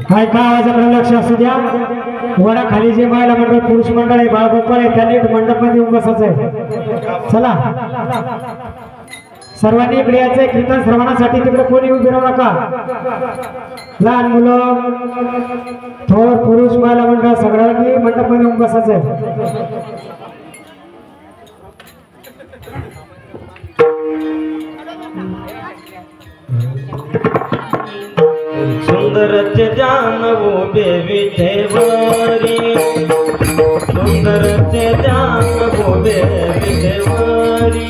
काय का आवाजाकडे लक्ष असू द्या. वडा खाली जे महिला मंडळ पुरुष मंडळ आहे बाळगोपाळ आहे त्यांनी मंडप मध्ये येऊन बसायचं आहे. चला सर्वांनी इकडे यायचंय. कीर्तन श्रवणासाठी तिकडे कोणी उभी राहू नका. लहान मुलं थोर पुरुष महिला मंडळ सगळ्यांनी मंडप मध्ये येऊन बसायचं आहे. सुंदरचे जानवो बेवी ठेवारी, सुंदरचे जानवो बेवी ठेवारी,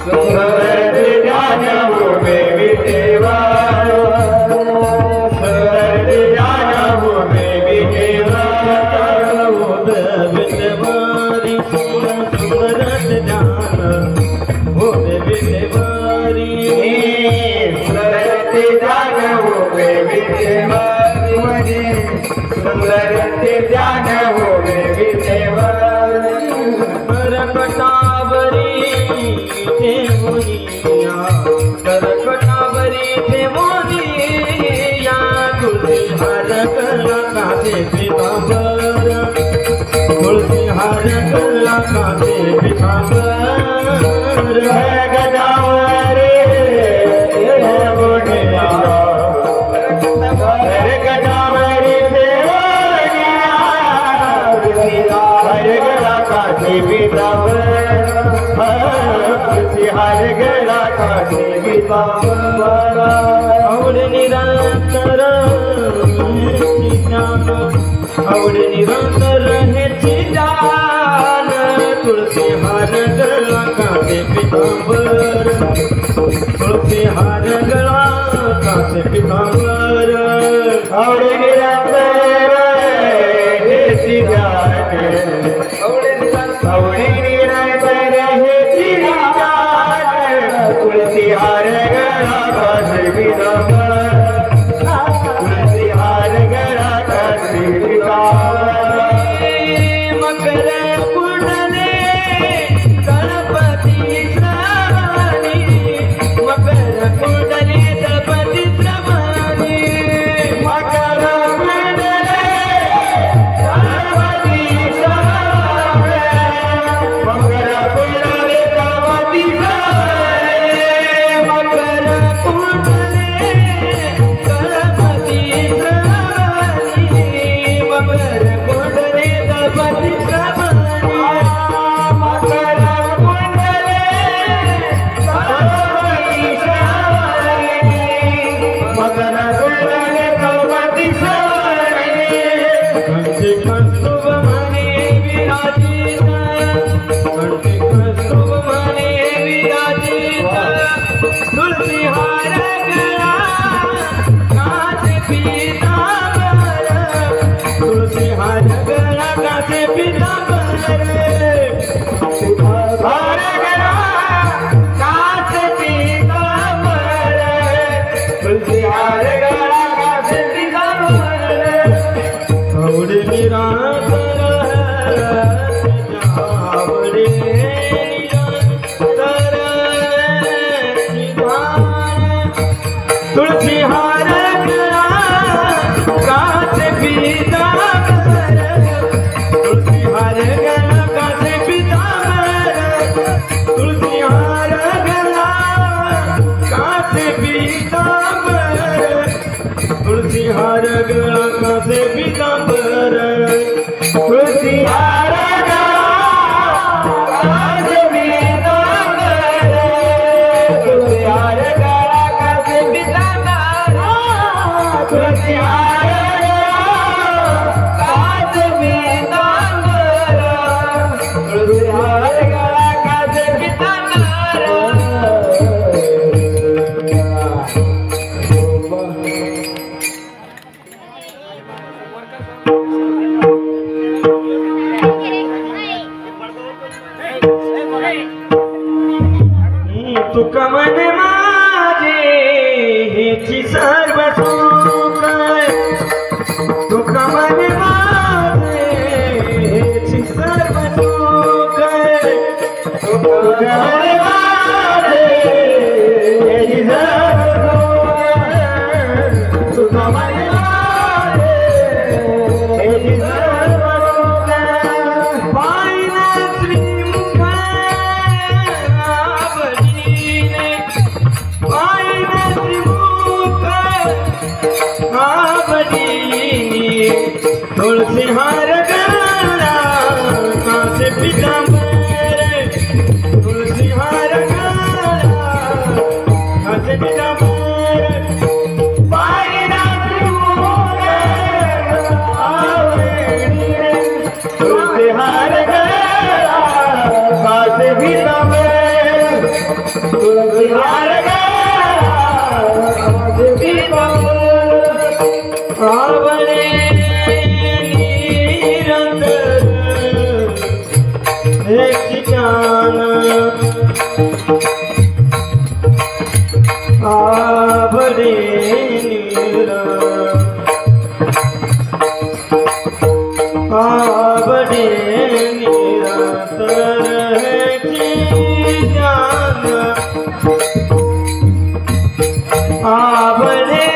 सुंदरचे जानवो बेवी ठेवारी, सुंदरचे जानवो बेवी ठेवारी, बेवी ठेवारी, सुंदरचे जानवो बेवी ठेवारी, सुंदरचे जानवो बेवी ठेवारी, सुंदरचे जानवो बेवी ठेवारी, करकटावरी ठेवूनिया, करकटावरी ठेवूनिया, तुळशी हार कला कासे पितांबर, तुळशी हार कला कासे पितांबर, गदावरी आवड निरंतर आवड निरंतर हेची जान, तुळशी हार गळा कासे पितांबर, तुळशी हार गळा कासे पितांबर, आवड निरंतर हेची जान, आवड निरंतर हेची जान, तुळशी हार गळा कासे पितांबर, तुळशी हार गळा कासे पितांबर, मकर कुंडले गणपती श्रावणी, मकर कुंडले गणपती श्रावणी, कासे पीतांबर हार गळा कासे पीतांबर तुलसी हार गळा कासे पीतांबर आवडे निरांतर आवडे तुलसी हार गळा कासे पीतांबर तुलसी हार गळा कासे पीतांबर तुलसी हार गळा कासे पीतांबर तुलसी हार गळा कासे पीतांबर तुलसी हार गळा कासे पीतांबर तुलसी हार गळा कासे पीतांबर तुलसी हार गळा कासे पीतांबर तुलसी हार गळा कासे पीतांबर तुका मन माझे हेची सर्व सुख तुका मन माझे हेची सर्व सुख तुका मन माझे हेची सर्व सुख तुका मन माझे हेची सर्व सुख पाहिला श्रीमुख तुलसी हार गळा कासे पीतांबर तुलसी हार गळा कासे पीतांबर पाहिला त्रिमुख आवडे तुलसी हार गळा कासे पीतांबर तुलसी हार गळा कासे पीतांबर आवडे आवडे आवडे निरंतर ज्ञान आवडे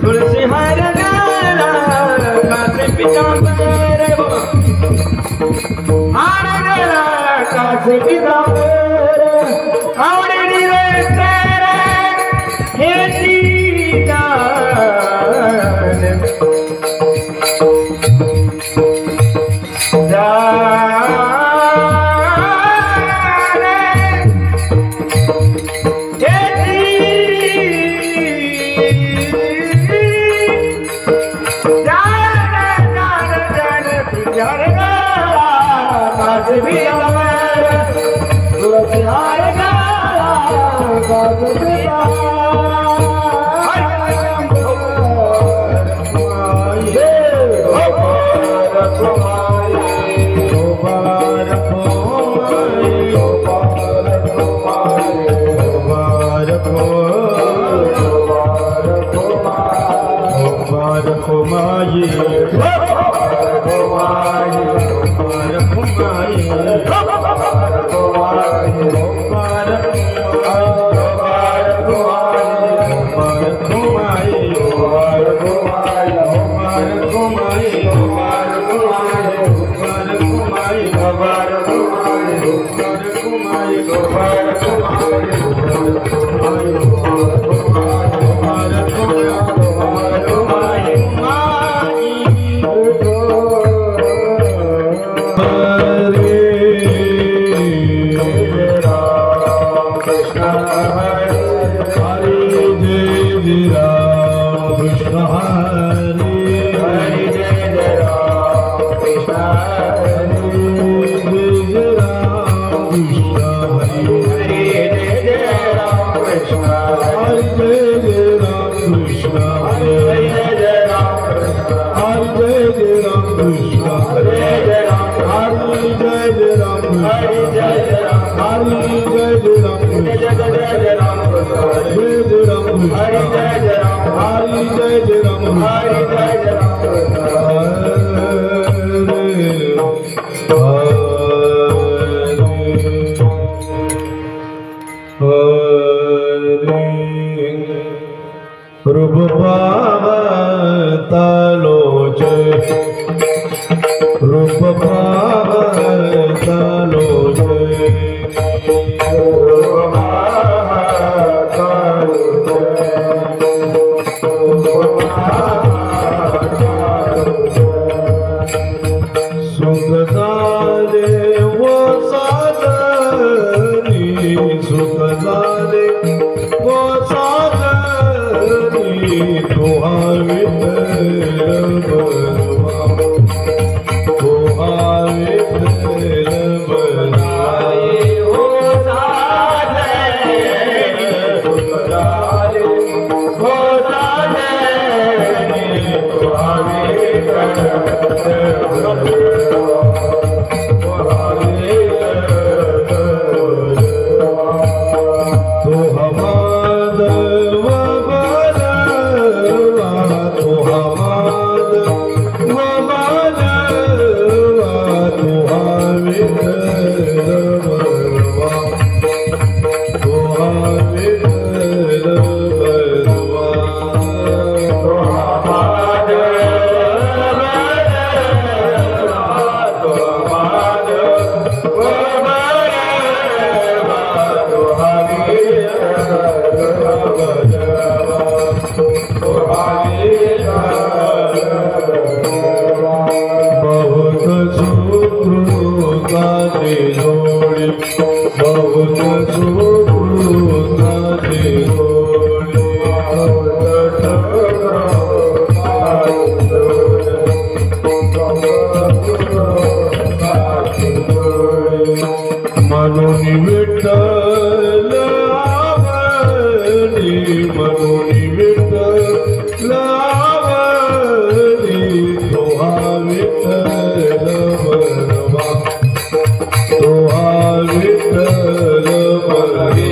तुलसी हार गळा कासे पीतांबर हार गळा कासे पीतांबर आवडे निरंतर हेची ज्ञान Krishna रूप पावतालो जय रूप पावतालो जय सुख झाले वो साजनी सुख झाले वो साजनी तुहा विठ्ठल बलवा तुहा विठ्ठल बलवाई हो साजनी सुख झाले वो साजनी तुहा विठ्ठल मनोनी विठ्ठल आवडी मनोनी विठ्ठल आवडी तुहा विठ्ठल बलवा तुहा विठ्ठल बलवा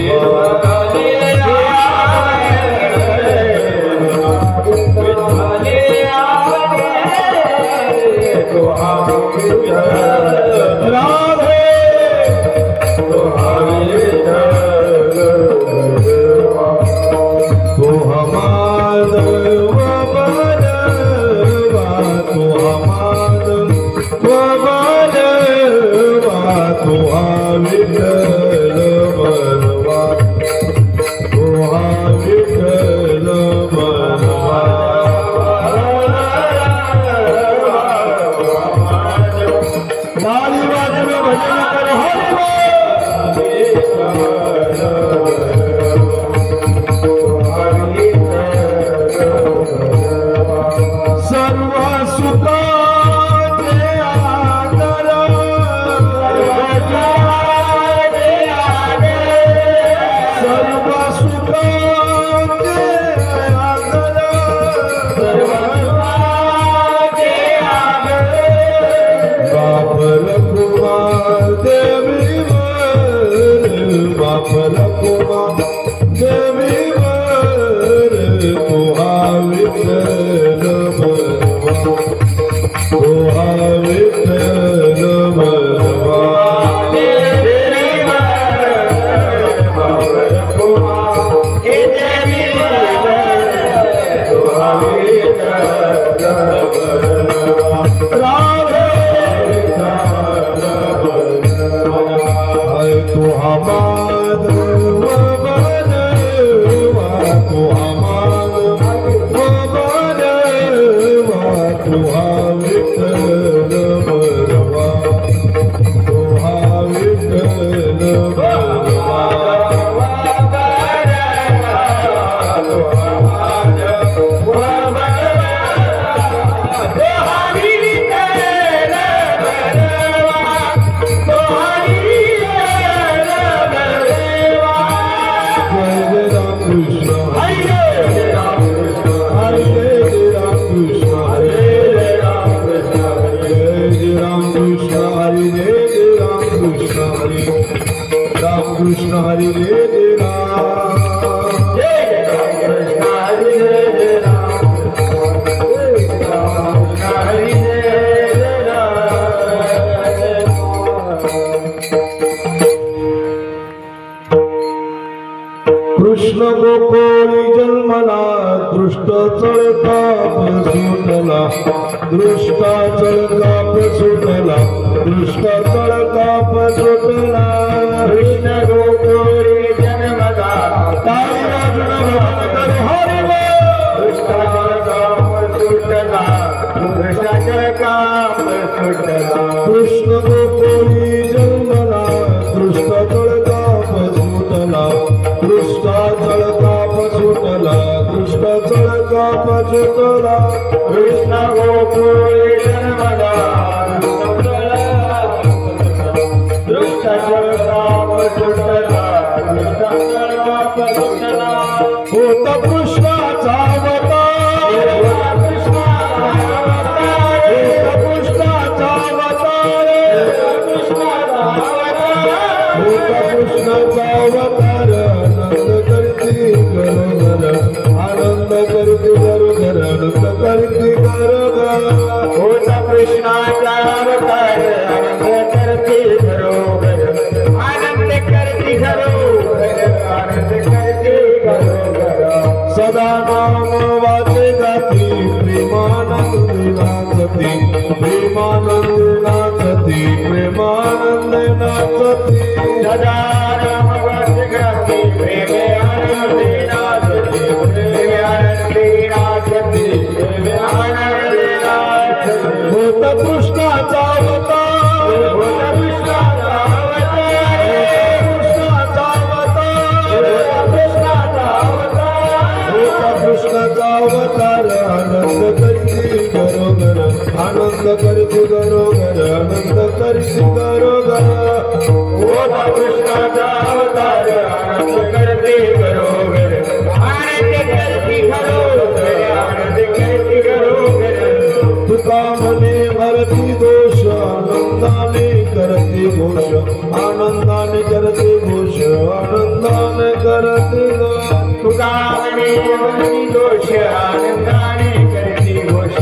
Yeah. चळकाप सुटला दृष्टा चळकाप सुटला दृष्टा चळकाप सुटला कृष्ण गोकुळी जन्मदा ताई वाजून हरी कृष्ण गोकुळी जन्मला दृष्टा चळकाप सुटला दृष्टा चळकाप सुटला दृष्टा चळकाप सुटला कृष्ण गोकुळी जन्मदा होत कृष्णाचा अवतार कृष्णाचा अवतार होत कृष्णाचा अवतार आनंद करती घरोघर आनंद करती घरोघर होत कृष्णाचा अवतार आनंद करती घरोघर आनंद करती घरोघर आनंद करती घरोघर सदा नाम वाचे जाती प्रेमानंद नाचती प्रेमानंद नाचती प्रेमानंद नाचती सदा राम वाचे गाती प्रेमे आनंदे नाचती प्रेमे आनंदे नाचती प्रेमे आनंदे नाचती होत कृष्णाचा अवतार होत कृष्णाचा अवतार कृष्णाचा अवतार कृष्णाचा अवतार होता कृष्णाचा अवतार आनंद करती घरोघर आनंद करती घरोघर आनंद करती घरोघर होता कृष्णाचा अवतार आनंद करते घरोघर आनंद करती घरोघर आनंद करती घरोघर तुका म्हणे भरती दोष आनंदाने करते घोष आनंदाने करते घोष आनंदाने करते घोष तुका म्हणे वरती दोष आनंदाने करती घोष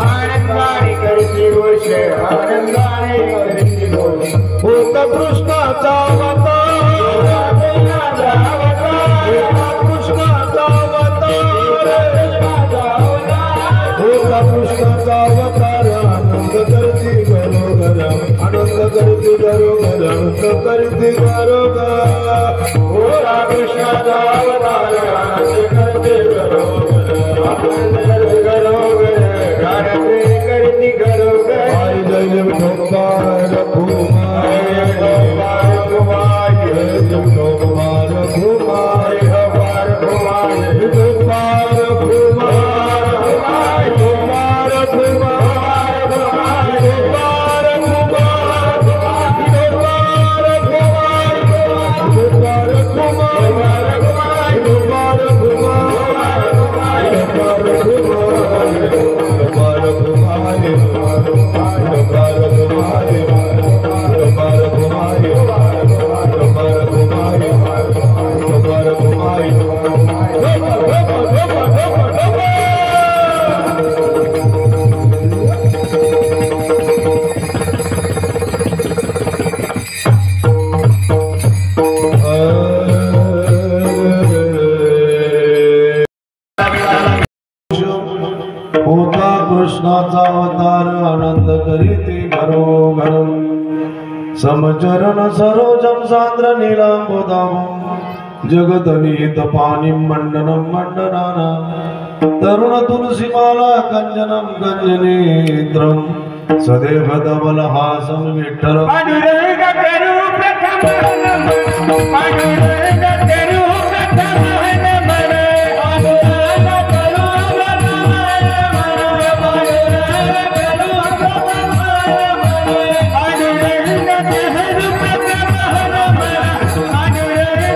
आनंदाने करती घोष आनंदाने करती घोष होत कृष्णाचा अवतार कृष्णाचा अवतार कृष्णाचा अवतार होता कृष्णाचा अवतार आनंद करती घरोघर आनंद करती घरोघर आनंद करती घरोघर होता कृष्णाचा अवतार आनंद करते घरोघर आनंद करते घरोघर आनंद करती घरोघर आई जय गोपाल कुमार गोपाल कुमार जय गोपाल कुमार गोपाल कुमार गोपाल कुमार गोपाल कुमार कुमार गोपाल कुमार गोपाल कुमार गोपाल कुमार गोपाल होता कृष्णाचा अवतार आनंद करीती घरोघर समचरण सरोजम सांद्र नीलांबोदाम जगदनीत पाणी मंडनम मंडनाना तरुण तुलसीमाला कंजनम गंजनेत्रम सदैव धवलहासं विठ्ठल पांडुरंग करू प्रथम नमन पांडुरंग करू प्रथम नमन पांडुरंग करू प्रथम नमन पांडुरंग करू प्रथम नमन पांडुरंग करू प्रथम नमन पांडुरंग करू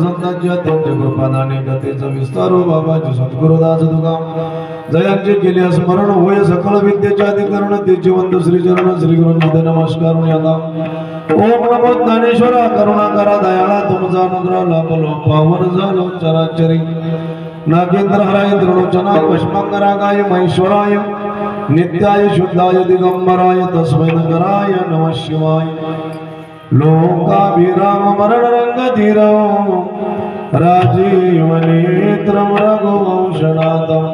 संतांची त्यांच्या कृपादाने गतीचा विस्तार हो बाबाजी सद्गुरुदास तुका जयांचे केले स्मरण होय सकळ विद्येचे अधिकरण तेचे वंद श्रीचरण श्री गुरुंचे नमस्कार आता ओम नमो ज्ञानेश्वरा करुणा करा दयाळा तुमचा अनुग्रह लाभलो पावन झालो चराचरी नागेंद्र हराय द्रोणोचनाय भस्मंगरागाय महेश्वराय नित्याय शुद्धाय दिगंबराय तस्मै नगराय नमः शिवाय लोकाभिराम मरण रंग धीर राजीव नेत्रम रघुवंशनाथम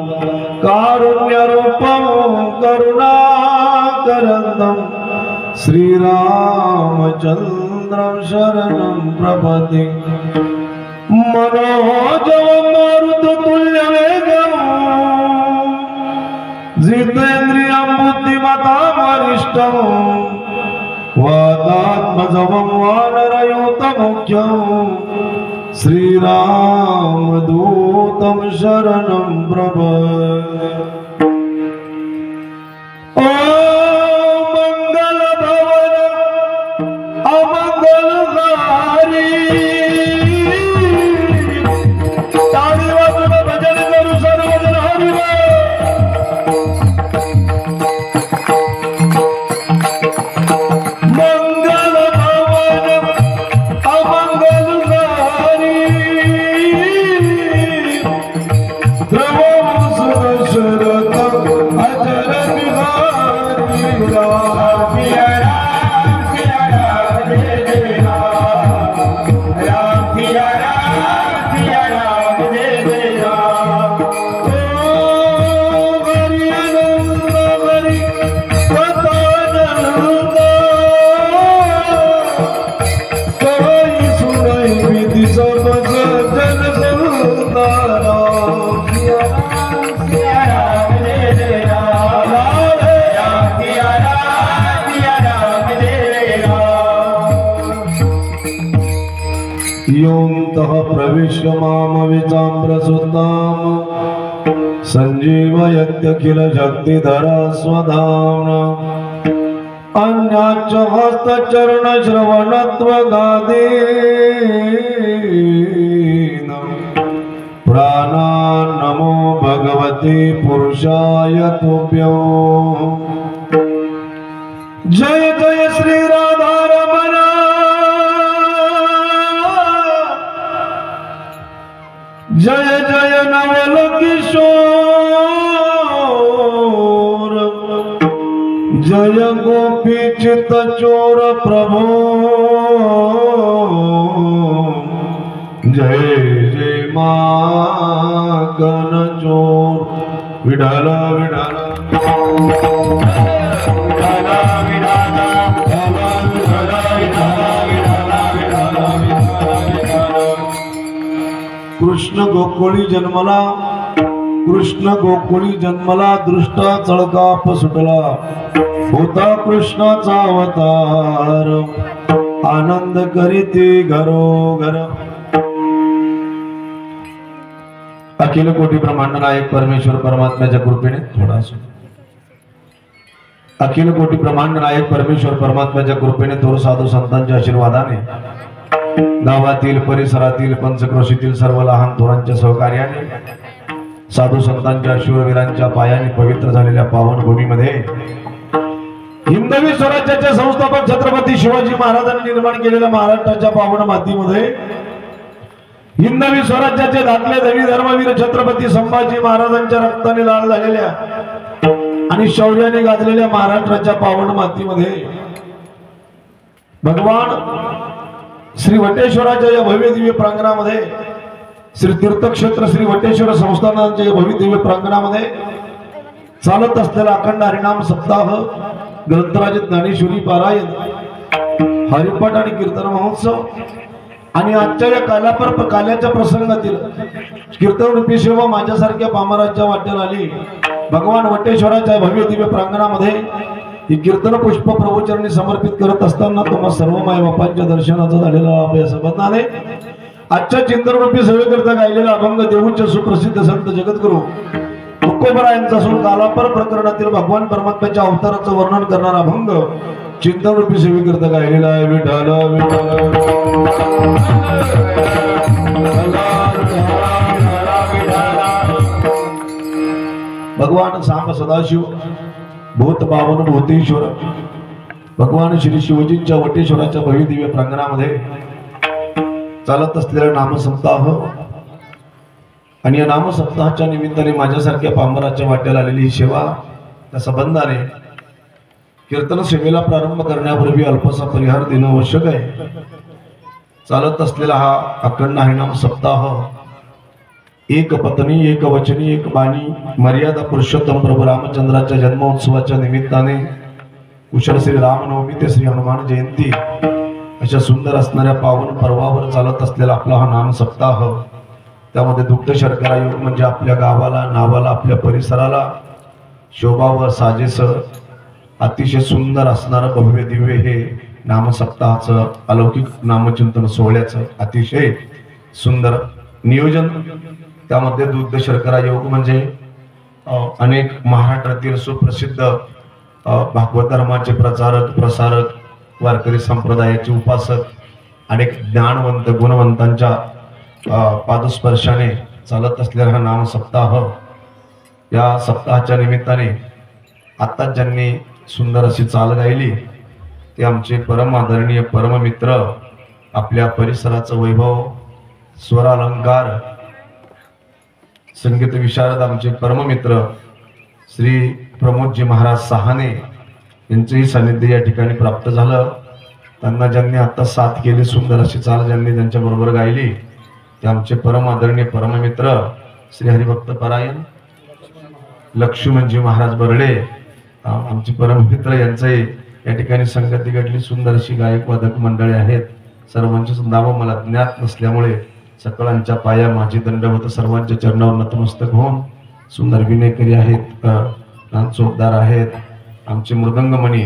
कारुण्य रूपम करुणाकरंदम श्रीरामचंद्रं शरणं प्रपदे मनोजवं मारुततुल्यवेगं जितेन्द्रियं बुद्धिमतां वरिष्ठं वातात्मजवं वानरयूतमुख्यं श्रीरामदूतं शरणं प्रपदे योऽन्तः प्रविश्य मामविचाम्रसुताम् सञ्जीवयत्यखिल शक्तिधरा स्वधाम्ना अन्याच्च हस्तचरणश्रवणत्वगादीन् प्राणान् नमो भगवते पुरुषाय तुभ्यं जय जय श्री राधारमण जय जय नवल किशोर जय गोपी चित चोर प्रभो जय जय मागन चोर विठाल विठाल कृष्ण गोकुळी जन्मला दृष्टा चळकाप सुटला होता कृष्णाचा अवतार आनंद करीती घरोघर अखिल कोटी ब्रह्मांड नायक परमेश्वर परमात्म्याच्या कृपेने अखिल कोटी ब्रह्मांड नायक परमेश्वर परमात्म्याच्या कृपेने थोर साधू संतांच्या आशीर्वादाने गावातील परिसरातील पंचक्रोशीतील सर्व लहान थोरांच्या सहकार्याने साधू संतांच्या शूरवीरांच्या पायाने पवित्र झालेल्या पावन भूमीमध्ये हिंदवी स्वराज्याचे संस्थापक छत्रपती शिवाजी महाराजांनी निर्माण केलेल्या महाराष्ट्राच्या पावन मातीमध्ये हिंदवी स्वराज्याचे धाकले देवी धर्मवीर छत्रपती संभाजी महाराजांच्या रक्ताने लाल झालेल्या आणि शौर्याने गाजलेल्या महाराष्ट्राच्या पावन मातीमध्ये भगवान श्री वटेश्वराच्या या भव्य दिव्य प्रांगणामध्ये श्री तीर्थक्षेत्र श्री वटेश्वर संस्थानाच्या या भव्य दिव्य प्रांगणामध्ये चालत असलेला अखंड हरिनाम सप्ताह ग्रंथराज ज्ञानेश्वरी पारायण हरिपाठ आणि कीर्तन महोत्सव आणि आजच्या या काल्याच्या प्रसंगातील कीर्तनरूपी सेवा माझ्यासारख्या पामराच्या वाट्याला आली भगवान वटेश्वराच्या भव्य दिव्य प्रांगणामध्ये ही कीर्तन पुष्प प्रभुचरणी समर्पित करत असताना तुम्हा सर्व माय बापांच्या दर्शनाचा झालेला अभ्यास बंधनाने आजच्या चिंतनरूपी सेवेकरता गायलेला अभंग देऊचे सुप्रसिद्ध संत जगद्गुरु तुकोबरायांचा असून कालापर प्रकरणातील भगवान परमात्म्याच्या अवताराचं वर्णन करणारा अभंग चिंतनरूपी सेवेकरता गायलेला आहे विठाल विठाल भगवान सांब सदाशिव भूत पावन भूतेश्वर भगवान श्री शिवजींच्या वटेश्वराच्या भव्य दिव्य प्रांगणामध्ये चालत असलेला नामसप्ताह आणि या नामसप्ताहाच्या निमित्ताने माझ्यासारख्या पामराच्या वाट्याला आलेली ही सेवा त्या संबंधाने कीर्तन सेवेला प्रारंभ करण्यापूर्वी अल्पसा परिहार देणं आवश्यक आहे. चालत असलेला हा अखंड हरिनाम सप्ताह एक पत्नी एक वचनी एक बाणी मर्यादा पुरुषोत्तम प्रभू रामचंद्राच्या जन्मोत्सवाच्या निमित्ताने कुशल श्री रामनवमी ते श्री हनुमान जयंती अशा सुंदर असणाऱ्या पावन पर्वावर चालत असलेला आपला हा नाम सप्ताह, त्यामध्ये दुग्ध शर्करा योग म्हणजे आपल्या गावाला नावाला आपल्या परिसराला शोभा व साजेस अतिशय सुंदर असणारं भव्य दिव्य हे नामसप्ताहाचं अलौकिक नामचिंतन सोहळ्याचं अतिशय सुंदर नियोजन. त्यामध्ये दुग्ध शर्करा योग म्हणजे अनेक महाराष्ट्रातील सुप्रसिद्ध भागवत धर्माचे प्रचारक प्रसारक वारकरी संप्रदायाचे उपासक अनेक ज्ञानवंत गुणवंतांच्या पादस्पर्शाने चालत असलेला हा नाम सप्ताह. या सप्ताहाच्या निमित्ताने आत्ताच ज्यांनी सुंदर अशी चाल गायली ते आमचे परम आदरणीय परममित्र, आपल्या परिसराचं वैभव, स्वरालंकार, संगीत विशारद आमचे परममित्र श्री प्रमोदजी महाराज सहाने यांचंही सानिध्य या ठिकाणी प्राप्त झालं. त्यांना ज्यांनी आता साथ केली, सुंदर अशी चाल ज्यांनी त्यांच्या बरोबर गायली ते आमचे परम आदरणीय परममित्र श्री हरिभक्त परायण लक्ष्मणजी महाराज बर्डे आमचे परममित्र यांचंही या ठिकाणी संगती घडली. सुंदर अशी गायक वादक मंडळी आहेत. सर्वांची नावं मला ज्ञात नसल्यामुळे सकळांच्या पाया माझी दंडवत, सर्वांच्या चरणावर नतमस्तक होऊन सुंदर विनयकरी आहेत, चोपदार आहेत आमचे मृदंगमणी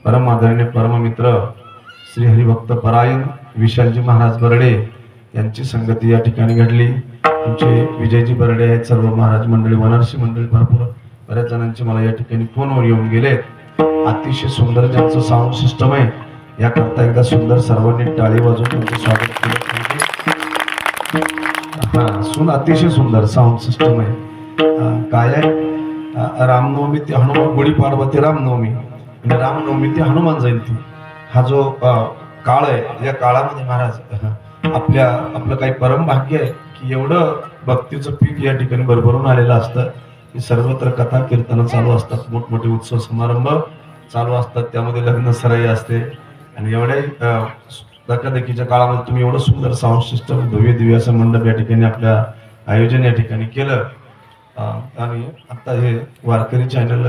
परम आदरणीय परममित्र श्री हरिभक्त परायण विशालजी महाराज बर्डे यांची संगती या ठिकाणी घडली. आमचे विजयजी बर्डे आहेत, सर्व महाराज मंडळी वनरसी मंडळी भरपूर बऱ्याच जणांचे मला या ठिकाणी फोनवर येऊन गेले. अतिशय सुंदर ज्यांचं साऊंड सिस्टम आहे याकरता एकदा सुंदर सर्वांनी टाळी वाजवून त्यांचं स्वागत केलं पाहिजे. हा अतिशय सुंदर साऊंड सिस्टम आहे. काय आहे, रामनवमी ते हनुमान, गुढीपाडवा ते रामनवमी आणि रामनवमी ते हनुमान जयंती हा जो काळ आहे या काळामध्ये महाराज आपलं काही परम भाग्य आहे की एवढं भक्तीचं पीक या ठिकाणी भरभरून आलेलं असतं की सर्वत्र कथा कीर्तन चालू असतात, मोठमोठे उत्सव समारंभ चालू असतात, त्यामध्ये लग्न सराई असते आणि एवढ्या धकाधकीच्या काळामध्ये तुम्ही एवढं सुंदर साऊंड सिस्टम भव्य दिव्य असं मंडप या ठिकाणी आपल्या आयोजन या ठिकाणी केलं. आणि आता हे वारकरी चॅनल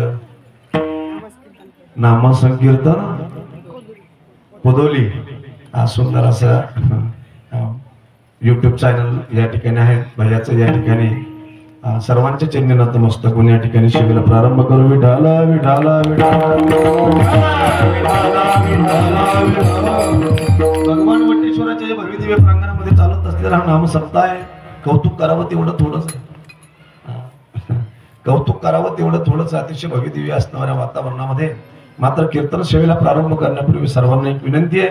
नामसंकीर्तन पुदोली हा सुंदर असा YouTube चॅनल या ठिकाणी आहे. भैयाचं या ठिकाणी सर्वांच्या चरणी नतमस्तक होऊन या ठिकाणी शिबिरा प्रारंभ करू. विठाला विठाला विठाला भगवान वटेश्वराच्या भव्य दिव्य प्रांगणामध्ये चालत असलेला हा नाम सप्ताह आहे. कौतुक करावं तेवढं थोडंच आहे, कौतुक करावं तेवढं थोडंच. अतिशय भव्य दिव्य असणाऱ्या वातावरणामध्ये मात्र कीर्तन सेवेला प्रारंभ करण्यापूर्वी सर्वांना एक विनंती आहे.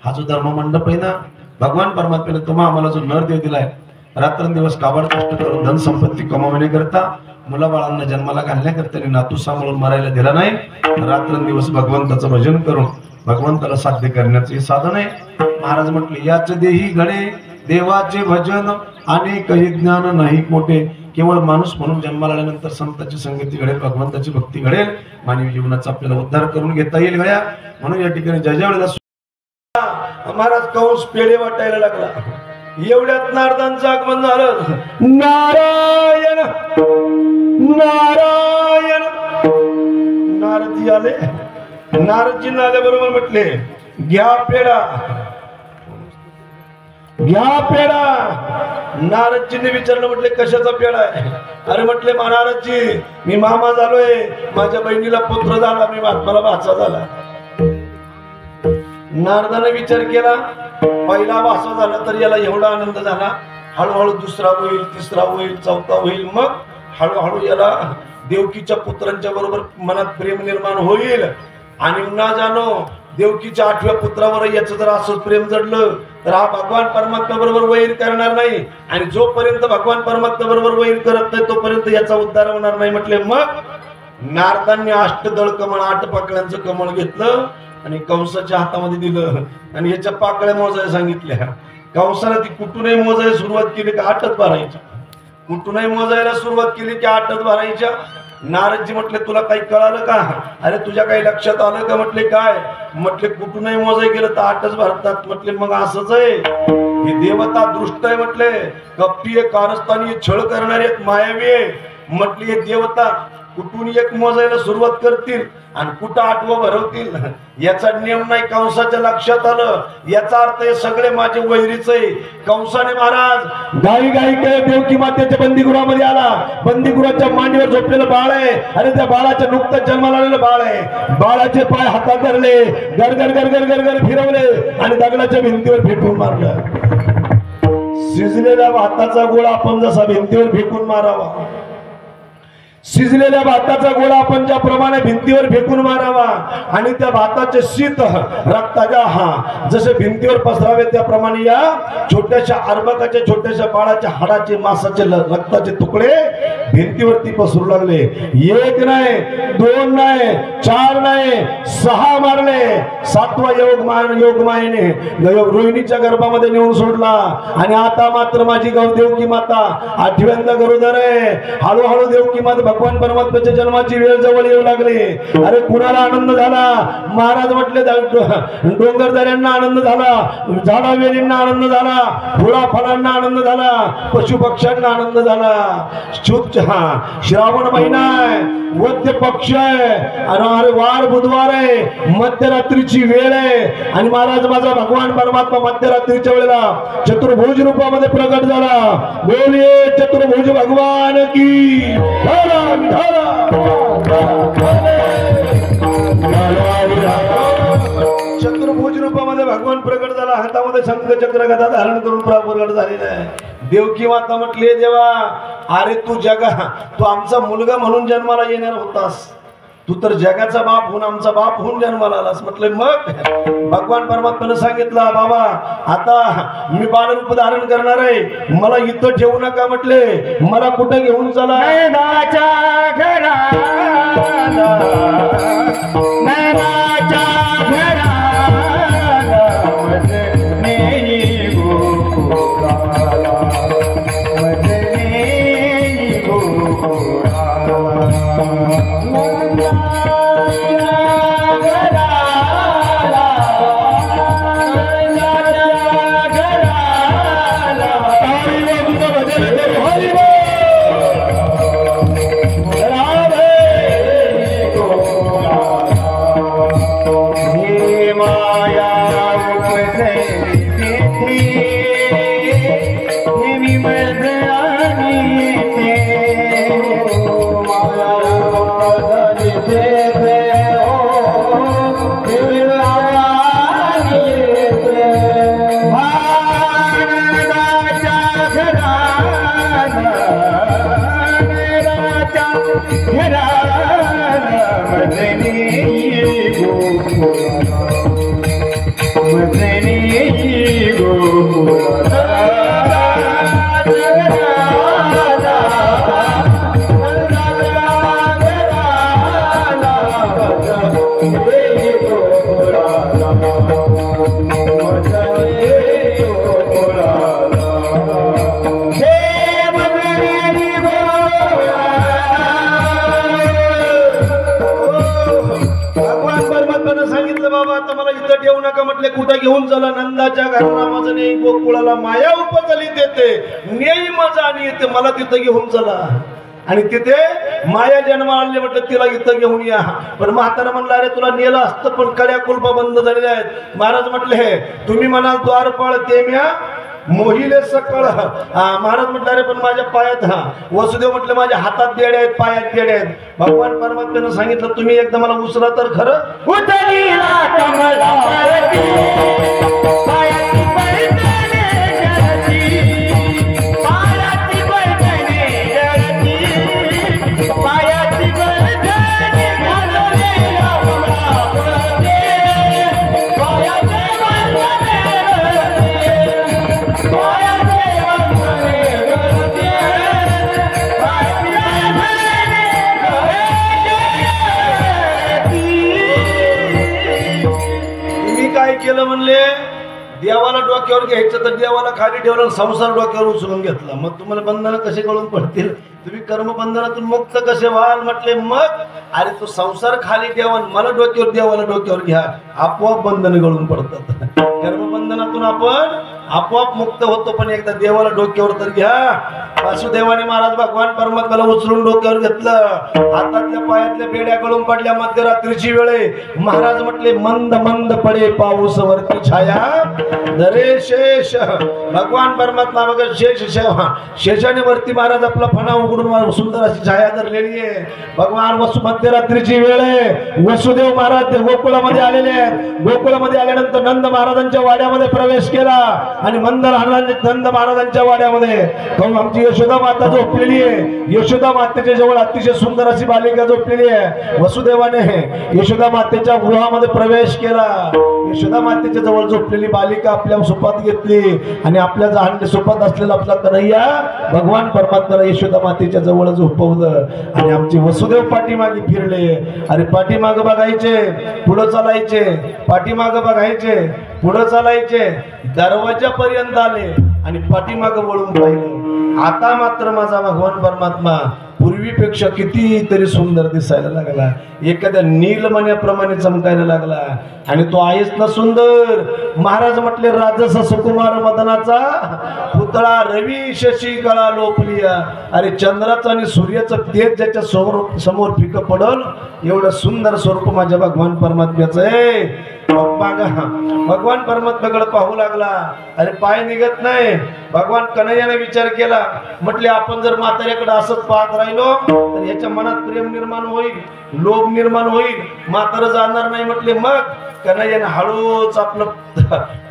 हा जो धर्ममंडप आहे ना, भगवान परमात्म्याने तुम्हाला आम्हाला जो नर देव दिलाय, रात्रंदिवस काबाड कष्ट करून धन संपत्ती कमावण्याकरता, मुलाबाळांना जन्माला घालण्याकरता, नातू सांभाळून मरायला दिला नाही. रात्रंदिवस भगवंताचं भजन करून भगवंताला साध्य करण्याचे हे साधन आहे. महाराज म्हटले, याच देही घडे देवाचे भजन, अनेकही ज्ञान नाही मोठे. केवळ माणूस म्हणून जन्माला आल्यानंतर संतांची संगती घडेल, भगवंताची भक्ती घडेल, मानवी जीवनाचा आपल्याला उद्धार करून घेता येईल गळ्या. म्हणून या ठिकाणी ज्या वेळेला महाराज कंस पेढे वाटायला लागला, एवढ्यात नारदांचं आगमन झालं. नारायण नारायण नारदजी आले. नारदजींना आल्याबरोबर म्हटले, घ्या पेढा घ्या पेढा. नारदजींनी विचारलं, म्हटले कशाचा पेढा आहे? अरे म्हटले, महाराजजी मी मामा झालोय, माझ्या बहिणीला पुत्र झाला, मी मला भाचा झाला. नारदाने विचार केला, पहिला भाषा झाला तर याला एवढा आनंद झाला, हळूहळू दुसरा होईल, तिसरा होईल, चौथा होईल, मग हळूहळू याला देवकीच्या पुत्रांच्या बरोबर मनात प्रेम निर्माण होईल. आणि ना जाणो देवकीच्या 8व्या पुत्रावर याचं जर असंच प्रेम जडलं तर हा भगवान परमात्मा बरोबर वैर करणार नाही, आणि जोपर्यंत भगवान परमात्मा बरोबर वैर करत नाही तोपर्यंत याचा उद्धार होणार नाही म्हटले. मग नारदांनी 8 कमळ 8 पाकळ्यांचं कमळ घेतलं आणि कंसाच्या हातामध्ये दिलं आणि याच्या पाकळ्या मोजायला सांगितल्या. कंसाला ती कुठूनही मोजायला सुरुवात केली की 8च भरायच्या, कुठूनही मोजायला सुरुवात केली की 8च भरायच्या. नारदजी म्हटले तुला काही कळालं का? अरे तुझ्या काही लक्षात आलं का? म्हटले काय? म्हटले कुठूनही मोजाय गेलं तर 8च भरतात. म्हटले मग असंच आहे, ही देवता दृष्ट आहे म्हटले, कपटी आहे, कारस्थानी आहे, छळ करणारी आहेत, मायावी आहे. म्हटली हे देवता कुठून एक मोजायला सुरुवात करतील आणि कुठं 8वं भरवतील याचा नियम नाही. कंसाच्या लक्षात आलं, याचा अर्थ हे सगळे माझे वैरीच आहे. कंसाने महाराज गाई गाई काय देवकी मातेच्या बंदीगृहामध्ये आला. बंदीगृहाच्या मांडीवर झोपलेलं बाळ आहे आणि त्या बाळाच्या नुकतंच जन्माला आलेलं बाळ आहे. बाळाचे पाय हातात धरले, गरगर गरगर गरगर फिरवले आणि दगडाच्या भिंतीवर फेकून मारलं. शिजलेल्या भाताचा गोळा आपण जसा भिंतीवर फेकून मारावा, शिजलेल्या भाताचा गोळा आपण ज्याप्रमाणे भिंतीवर फेकून मारावा आणि त्या भाताचे शीत रक्ताच्या जसे भिंतीवर पसरावे त्याप्रमाणे या छोट्याशा अर्भकाच्या छोट्याशा बाळाच्या हाडाचे मांसाचे रक्ताचे तुकडे भिंतीवरती पसरू लागले. 1 नाही 2 नाही 4 नाही 6 मारले. 7वा योगमायेने रोहिणीच्या गर्भामध्ये नेऊन सोडला आणि आता मात्र माझी देवकी माता 8व्यांदा गरोदर आहे. हळूहळू देवकी माता भगवान परमात्म्याच्या जन्माची वेळ जवळ येऊ लागली. अरे कुणाला आनंद झाला? महाराज म्हटले डोंगरदऱ्यांना आनंद झाला, झाडावेलींना आनंद झाला, फुला फळांना आनंद झाला, पशु पक्ष्यांना आनंद झाला. श्रावण महिना आहे, वद्य पक्ष आहे, अरे वार बुधवार आहे, मध्यरात्रीची वेळ आहे आणि महाराज माझा भगवान परमात्मा मध्यरात्रीच्या वेळेला चतुर्भुज रूपामध्ये प्रगट झाला. बोलिये चतुर्भुज भगवान की. चतुर्भुज रूपामध्ये भगवान प्रगट झाला, हातामध्ये शंख चक्र गदा धारण करून प्रगट झालेला आहे. देवकी माता म्हटली देवा, अरे तू आमचा मुलगा म्हणून जन्माला येणार होतास, तू तर जगाचा बाप होऊन आमचा बाप होऊन जन्माला आलास. म्हटलं मग भगवान परमात्म्याने सांगितलं बाबा आता मी बालरूप धारण करणार आहे, मला इथं ठेवू नका. म्हटले मला कुठं घेऊन चला? म्हटले कुठं घेऊन चला? नंदाच्या घराला माझं नाही, गोकुळाला माया उपजली देते, नेई माझा आणि येते, मला तिथं घेऊन चला. आणि तिथे माया जन्म आणले, म्हटलं तिला इथं घेऊन या. पण म्हातारा म्हणला अरे तुला नेलं असतं पण कड्या कुलपा बंद झालेल्या आहेत. महाराज म्हटले तुम्ही म्हणाल द्वारपाळ ते म्या मोहिले सकळ. महाराज म्हटलं अरे पण माझ्या पायात वसुदेव म्हटलं माझ्या हातात बेड्या आहेत, पायात बेड्या आहेत. भगवान परमात्म्यानं सांगितलं तुम्ही एकदा मला उसरा तर खरं. देवाला डोक्यावर घ्यायचं तर देवाला खाली ठेवलं, संसार डोक्यावर उचलून घेतला. मग तुम्हाला बंधनं कसे कळून पडतील? तुम्ही कर्मबंधनातून मुक्त कसे व्हाल म्हटले? मग अरे तो संसार खाली ठेवा, मला डोक्यावर देवाला डोक्यावर घ्या, आपोआप बंधन गळून पडतात. कर्मबंधनातून आपण आपोआप मुक्त होतो, पण एकदा देवाला डोक्यावर तर घ्या. वासुदेवाने महाराज भगवान परमात्म्याला उचलून डोक्यावर घेतलं. हातातल्या पायातल्या बेड्या गळून पडल्या. मध्यरात्रीची वेळे महाराज म्हटले मंद मंद पडे पाऊस वरती छाया दरे शेष. भगवान परमात्मा बघा शेषाने वरती महाराज आपला फणा उघडून सुंदर अशी छाया धरलेली आहे. भगवान मध्यरात्रीची वेळ आहे. वसुदेव महाराज गोकुळामध्ये आलेले आहेत. गोकुळामध्ये आल्यानंतर नंद महाराजांच्या वाड्यामध्ये प्रवेश केला आणि नंद महाराजांच्या वाड्यामध्ये आमची यशोदा माता झोपलेली आहे. यशोदा मातेच्या जवळ अतिशय सुंदर अशी बालिका झोपलेली आहे. वसुदेवाने यशोदा मातेच्या गृहामध्ये प्रवेश केला. यशोदा मातेच्या जवळ झोपलेली बालिका आपल्या सुपात घेतली आणि आपल्या जहांडे सुपात असलेला आपला कन्हैया भगवान परमात्म्याला यशोदा मातेच्या जवळ झोपवलं. आणि आमचे वसुदेव पाठीमागे फिरले. अरे पाठीमागं बघायचे, पुढं चालायचे, पाठीमागं बघायचे, पुढं चालायचे, दरवाजापर्यंत आले आणि पाठीमागं वळून पाहिलं. आता मात्र माझा भगवान परमात्मा पूर्वीपेक्षा कितीतरी सुंदर दिसायला लागला. एखाद्या नीलमण्याप्रमाणे चमकायला लागला. आणि तो आहेच ना सुंदर. महाराज म्हटले राजसा सुकुमार मदनाचा पुतळा रवी शशी कळा लोपलिया. अरे चंद्राचं आणि सूर्याचं तेज ज्याच्या समोर फिकं पडल एवढं सुंदर स्वरूप माझ्या भगवान परमात्म्याचं आहे. भगवान परमात्म्याकडे पाहू लागला. अरे पाय निघत नाही. भगवान कन्हैयाने विचार केला. म्हटले आपण जर म्हाताऱ्याकडे असंच पाहत राहिलो तर याच्या मनात प्रेम निर्माण होईल, लोभ निर्माण होईल, म्हातारं जाणार नाही. म्हटले मग कन्हैयाने हळूच आपलं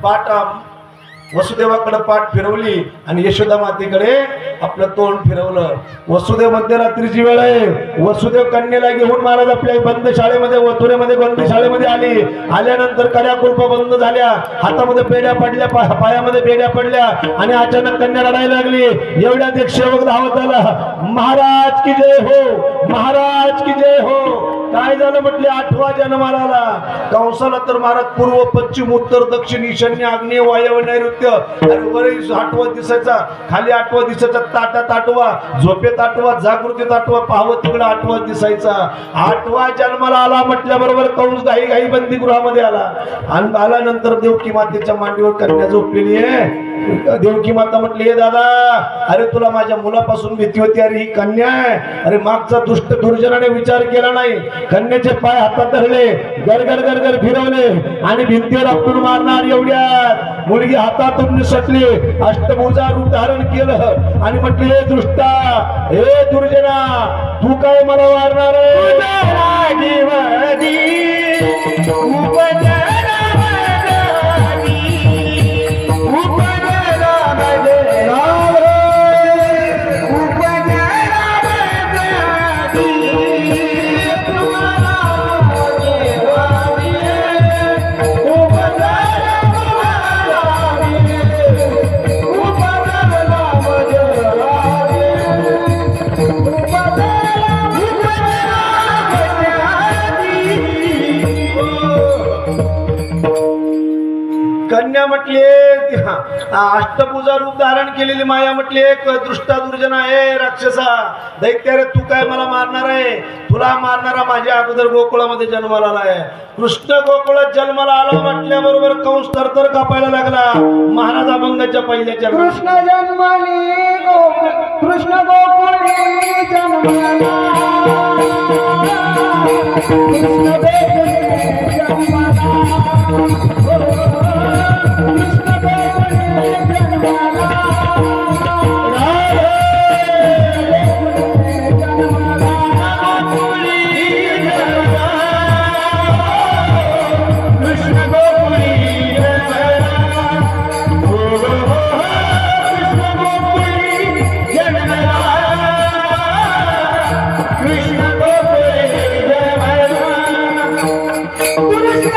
पाठ वसुदेवाकडे पाठ फिरवली आणि यशोदा मातेकडे आपलं तोंड फिरवलं. वसुदेव मध्यरात्रीची वेळ आहे. वसुदेव कन्येला घेऊन महाराज आपल्या बंद शाळेमध्ये वतुरेमध्ये बंद शाळेमध्ये आली. आल्यानंतर कड्या कुलपा बंद झाल्या. हातामध्ये बेड्या पडल्या, पायामध्ये बेड्या पडल्या आणि अचानक कन्या रडायला लागली. एवढ्यात एक सेवक धावत आला. महाराज की जय हो, महाराज की जय हो. काय झालं म्हटले? 8वा जन्माला आला. कंसाला तर महाराज पूर्व पश्चिम उत्तर दक्षिण ईशान्य आग्नेय वायव्य नैऋत्य. अरे वरी 8वा दिसायचा, खाली 8वा दिसायचा, ताटात 8वा, झोपेत 8वा, जागृतीत 8वा, पाहवत तिकडे 8वा दिसायचा. 8वा जन्माला आला म्हटल्याबरोबर कंस घाई घाई बंदीगृहामध्ये आला. आणि आल्यानंतर देवकी मातेच्या मांडीवर कन्या झोपलेली आहे. देवकी माता म्हटली हे दादा, अरे तुला माझ्या मुलापासून भीती होती. अरे ही कन्या आहे. अरे मागचा दुष्ट दुर्जनाने विचार केला नाही. कन्याचे पाय हातात धरले, गरगर गरगर फिरवले आणि भिंतीवर आपटून मारणार एवढ्यात मुलगी हातातून निसटली. अष्टभुजा रूप धारण केलं आणि म्हटले हे दृष्टा, हे दुर्जना, तू काय मला मारणार कन्या म्हटली अष्टभुजा रूप धारण केलेली माया म्हटली एक दृष्टा दुर्जना आहे राक्षसा दैत्यारे, तू काय मला मारणार आहे? तुला मारणारा माझ्या अगोदर गोकुळामध्ये जन्माला आलाय. कृष्ण गोकुळात जन्माला आला म्हटल्याबरोबर कंस तरतर कापायला लागला. महाराज अभंगाच्या पहिल्याच्या कृष्ण जन्माली कृष्ण गोकुळी जन्माला कृष्ण गोकुळी जन्माला कृष्ण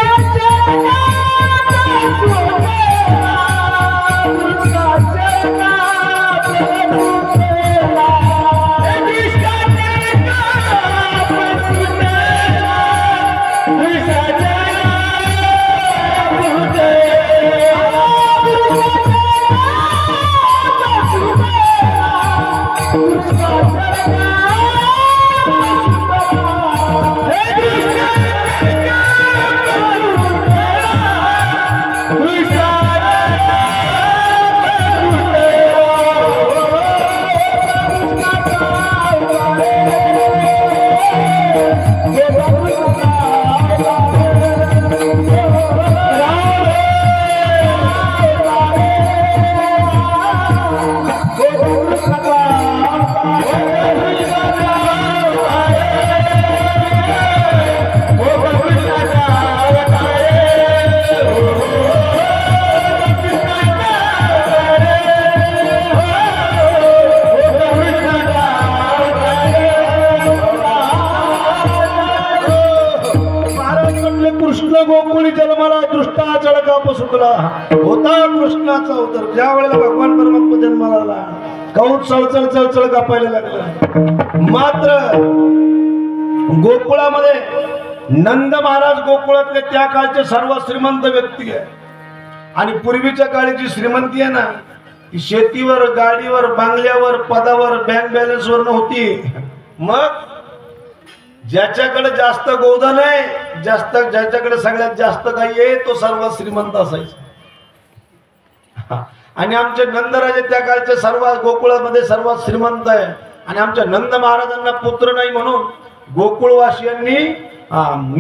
बाप सुखला होता कृष्णाचा अवतार. ज्या वेळेला भगवान परमात्मा जन्माला आला कौन चळचळ चळचळ कापायला लागला. मात्र गोकुळामध्ये नंद महाराज गोकुळातले त्या काळचे सर्वात श्रीमंत व्यक्ती आहे. आणि पूर्वीच्या काळी जी श्रीमंती आहे ना ती शेतीवर, गाडीवर, बांगल्यावर, पदावर, बँक बॅलन्सवर नव्हती. मग ज्याच्याकडे जास्त गोधन आहे, ज्याच्याकडे सगळ्यात जास्त काही आहे तो सर्वात श्रीमंत असायचा. आणि आमचे नंदराजे त्या काळचे सर्वात गोकुळामध्ये सर्वात श्रीमंत आहे. आणि आमच्या नंद महाराजांना पुत्र नाही म्हणून गोकुळवासियांनी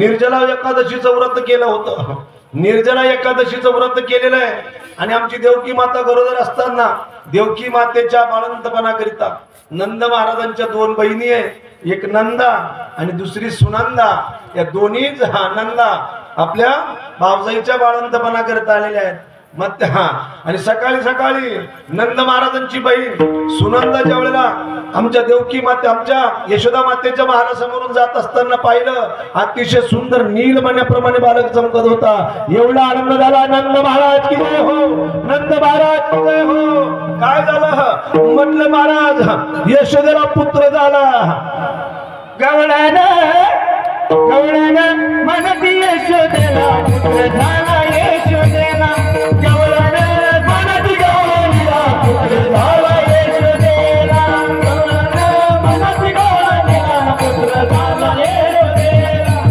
निर्जला एकादशीचं व्रत केलं होतं. निर्जला एकादशीचं व्रत केलेलं आहे. आणि आमची देवकी माता गरोदर असताना देवकी मातेच्या बाळंतपणाकरिता नंद महाराजांच्या 2 बहिणी आहेत. एक नंदा आणि दुसरी सुनंदा. या दोन्हीच नंदा आपल्या भावजाईच्या बाळंतपणाकरिता आलेल्या आहेत. मग आणि सकाळी सकाळी नंद महाराजांची बहीण सुनंदा ज्या वेळेला आमच्या देवकी माते आमच्या यशोदा मातेच्या महालासमोरून जात असताना पाहिलं अतिशय सुंदर नीलमण्याप्रमाणे बालक चमकत होता. एवढा आनंद झाला. नंद महाराज की जय हो, नंद महाराज की जय हो. काय झालं म्हटलं महाराज यशोदेला पुत्र झाला. गवळण म्हणती यशोदेला पुत्र झाला. यशोदेला गवळण म्हणती गवळणीला पुत्र झाला. यशोदेला गवळण म्हणती गवळणीला पुत्र झाला. यशोदेला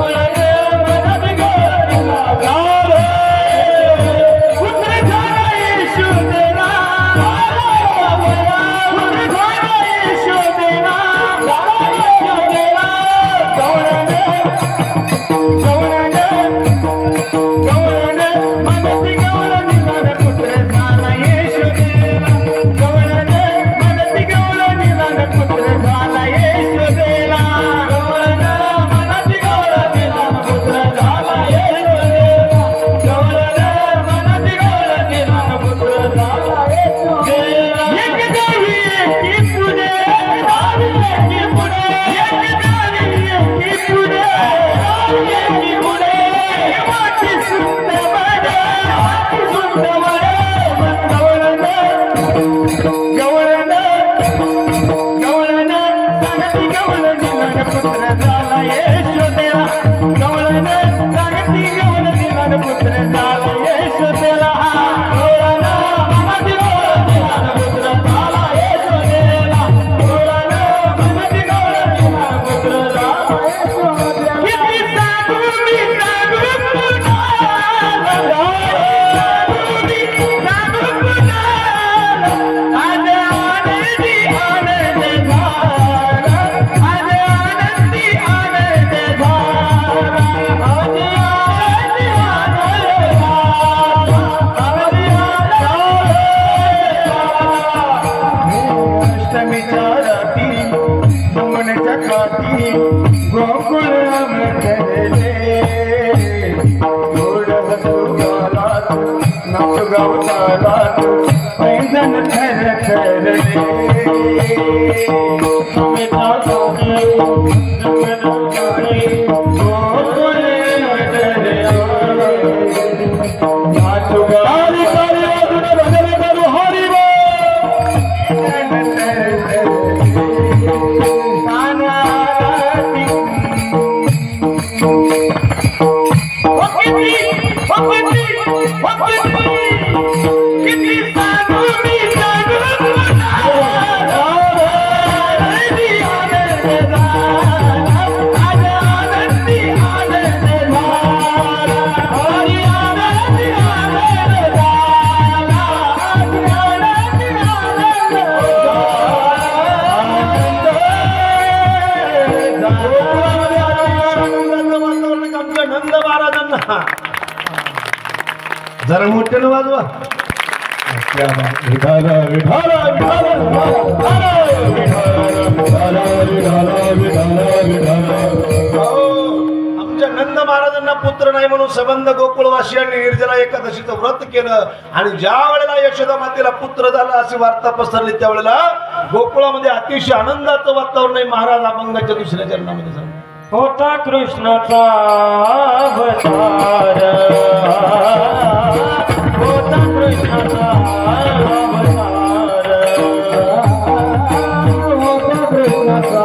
गवळण म्हणती गवळणीला पुत्र झाला. यशोदेला पुत्र झाला. यशोदेला जरा मोठ्यानं वाजवा. आमच्या नंद महाराजांना पुत्र नाही म्हणून संबंध गोकुळवासियांनी निर्जला एकादशीचं व्रत केलं. आणि ज्या वेळेला यशोदा मातेला पुत्र झाला अशी वार्ता पसरली त्यावेळेला गोकुळामध्ये अतिशय आनंदाचं वातावरण आहे. महाराज अभंगाच्या 2ऱ्या चरणामध्ये सांग होता कृष्णाचा अवतार होता कृष्णाचा अवतार होता कृष्णाचा होता कृष्णाचा अवतार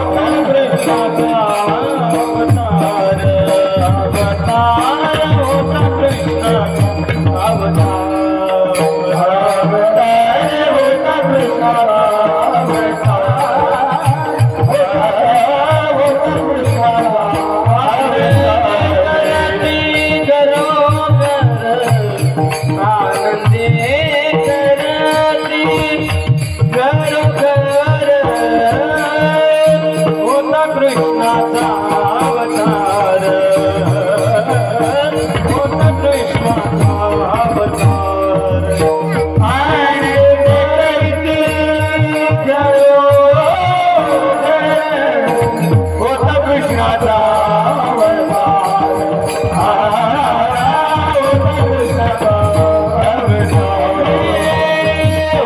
होता कृष्णाचा अवतार होता कृष्णाचा कृष्णाचा अवतार होता कृष्णाचा अवतार आणि होता कृष्णाचा अवतार होता कृष्णाचा अवतार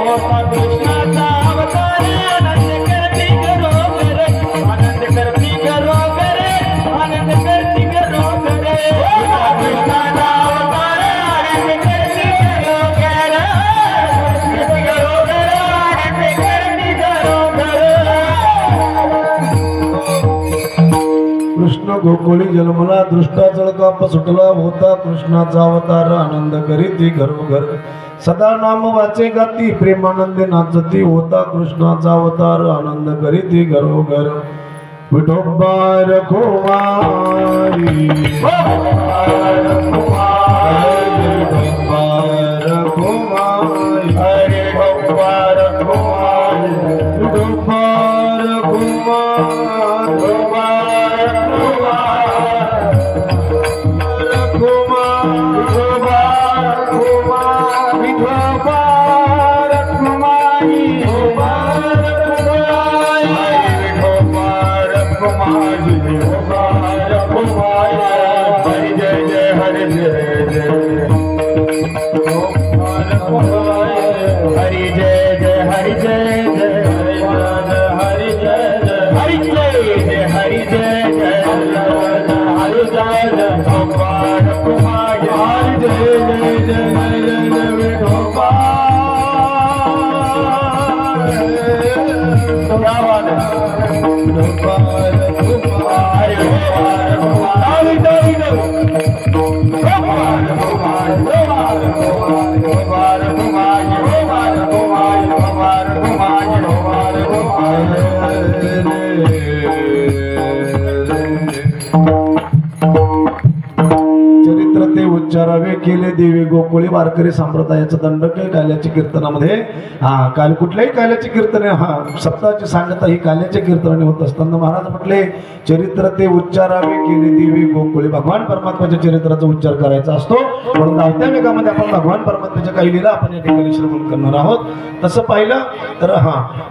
होता कृष्णाचा अवतार आनंद करती करो करे आनंद करती करो करे कृष्णाचा अवतार आनंद करती करो करे आनंद करती करो करे कृष्ण गोकुळी जन्मला दृष्टा जळकाप सुटला होता कृष्णाचा अवतार आनंद करीती घरोघर सदा नाम वाचे गाती प्रेमानंदे नाचती होता कृष्णाचा अवतार आनंद करीती घरोघर विठोबार कुमारी विठोबार कुमारी हरे भगवान कुमार विठोबार हरि जय जय हरि जय जय हरि जय जय हरि जय जय हरि जय जय हरि जय जय हरि जय जय हरि जय जय भगवान कुमार हरि जय जय जय हरि जय जय चरित्र ते उच्चारावे केले देवी गोकुळी वारकरी संप्रदायाचं दंडक आहे काल्याच्या कीर्तनामध्ये काल कुठल्याही काल्याची कीर्तने सप्ताहाची सांगता ही काल्याच्या कीर्तनाने होत असताना महाराज म्हटले चरित्र ते उच्चारावे केले देवी गोकुळी भगवान परमात्म्याच्या चरित्राचा उच्चार करायचा असतो म्हणून धावत्या वेगामध्ये आपण भगवान परमात्म्याच्या काही लीला आपण या ठिकाणी श्रवण करणार आहोत तसं पाहिलं तर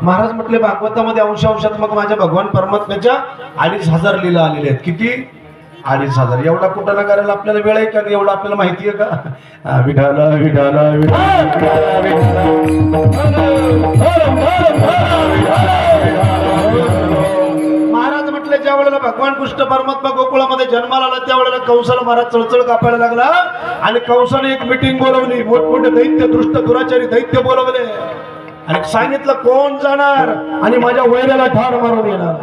महाराज म्हटले भागवतामध्ये अंशांशात्मक माझ्या भगवान परमात्म्याच्या 2500 लीला आलेल्या आहेत किती 2500 एवढा कुठं करायला आपल्याला वेळ आहे का एवढं आपल्याला माहिती आहे का विठाला विठाला महाराज म्हटले ज्या वेळेला भगवान कृष्ण परमात्मा गोकुळामध्ये जन्माला आला त्यावेळेला कंसाला महाराज चळचळ कापायला लागला आणि कंसाने एक मीटिंग बोलवली मोठमोठे दैत्य दृष्ट दुराचारी दैत्य बोलवले आणि सांगितलं कोण जाणार आणि माझ्या वैऱ्याला ठार मारून येणार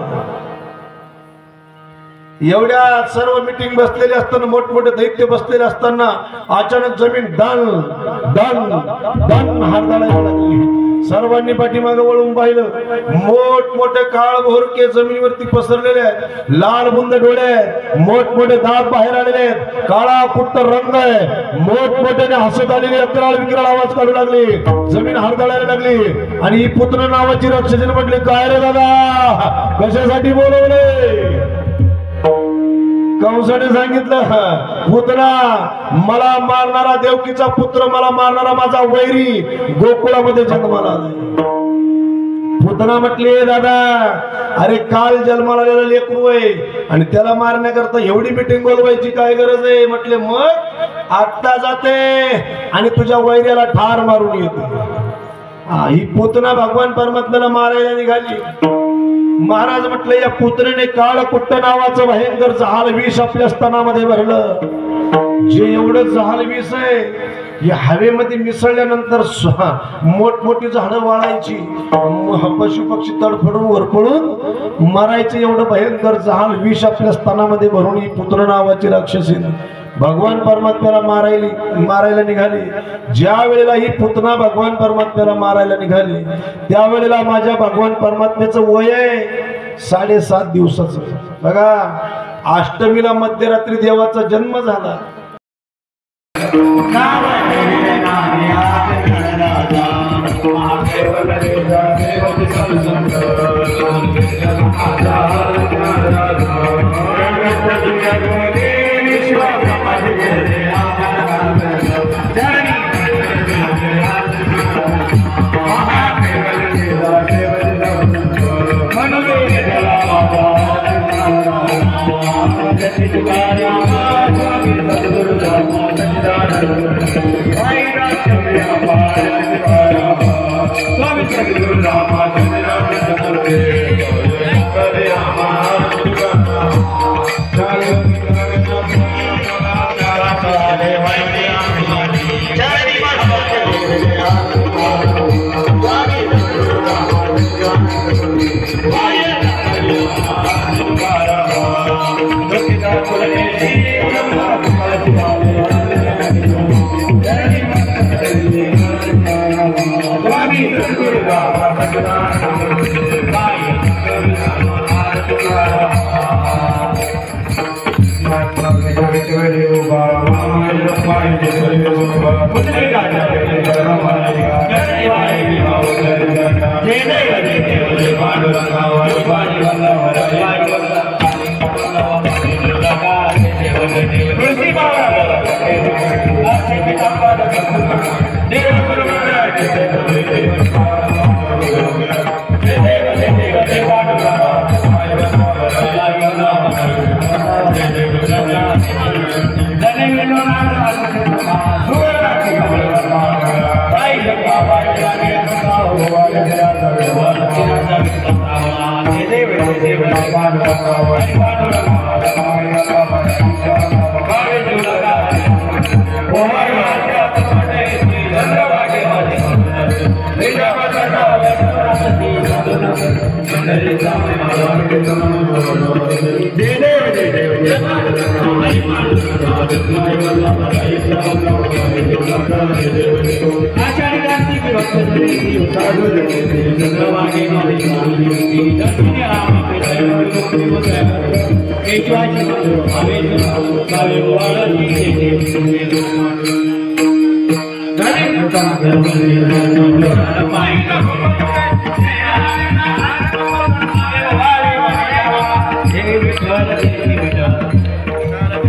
एवढ्या सर्व मीटिंग बसलेले असताना मोठमोठे दैत्य बसलेले असताना अचानक जमीन डन डन डन हारदाळायला लागली सर्वांनी पाठीमागे वळून पाहिलं मोठमोठे काळ भोरके जमिनीवरती पसरलेले आहेत लाल बुंद डोळे आहेत मोठमोठे दात बाहेर आलेले आहेत काळा कुट्ट रंग आहे मोठमोठ्याने हसत आलेली अकराळ विकराळ आवाज काढू लागली जमीन हारदाळायला लागली आणि ही पुत्र नावाची राक्षसीने म्हटली काय रे दादा कशासाठी बोलवले कंसाने सांगितलं पुतना मला मारणारा देवकीचा पुत्र मला मारणारा माझा वैरी गोकुळामध्ये जन्माला आलाय पुतना म्हटली दादा अरे काल जन्माला आलेला लेकरू आहे आणि त्याला मारण्याकरता एवढी मीटिंग बोलवायची काय गरज आहे म्हटले मग आत्ता जाते आणि तुझ्या वैर्याला ठार मारून येते ही पुतना भगवान परमात्म्याला मारायला निघाली महाराज म्हटलं या पुत्रेने काळ कुट्ट नावाचं भयंकर जहाल विष आपल्या स्तनामध्ये भरलं. जे एवढं जहाल विष आहे या हवेमध्ये मिसळल्यानंतर मोठमोठी झाडं वाळायची, पशु पक्षी तडफडून वरपळून मरायचे. एवढं भयंकर जहाल विष आपल्या स्तनामध्ये भरून ही पुत्र नावाची राक्षसी भगवान परमात्म्याला मारायला निघाली. ज्या वेळेला ही पुतना भगवान परमात्म्याला मारायला निघाली त्यावेळेला माझ्या भगवान परमात्म्याचं वय आहे 7.5 दिवसाचं. बघा, अष्टमीला मध्यरात्री देवाचा जन्म झाला.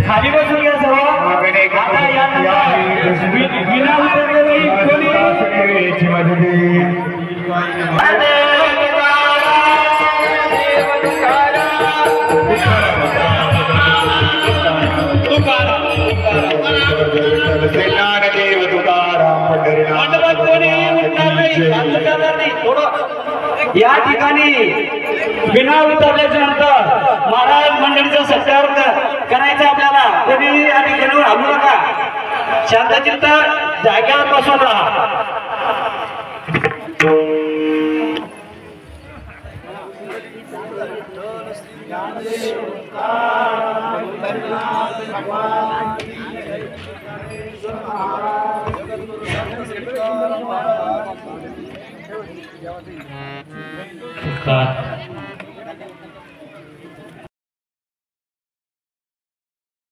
खाली बसून घ्या सर्व. आता यानंतर विना उतरलेली कोणी या ठिकाणी बिना उतरल्याच्या नंतर महाराज मंडळीचा सत्कार करायचा आपल्याला. कोणी आणि घेऊन हलू नका. शांतचित्त जाग्यावर बसून राहा. का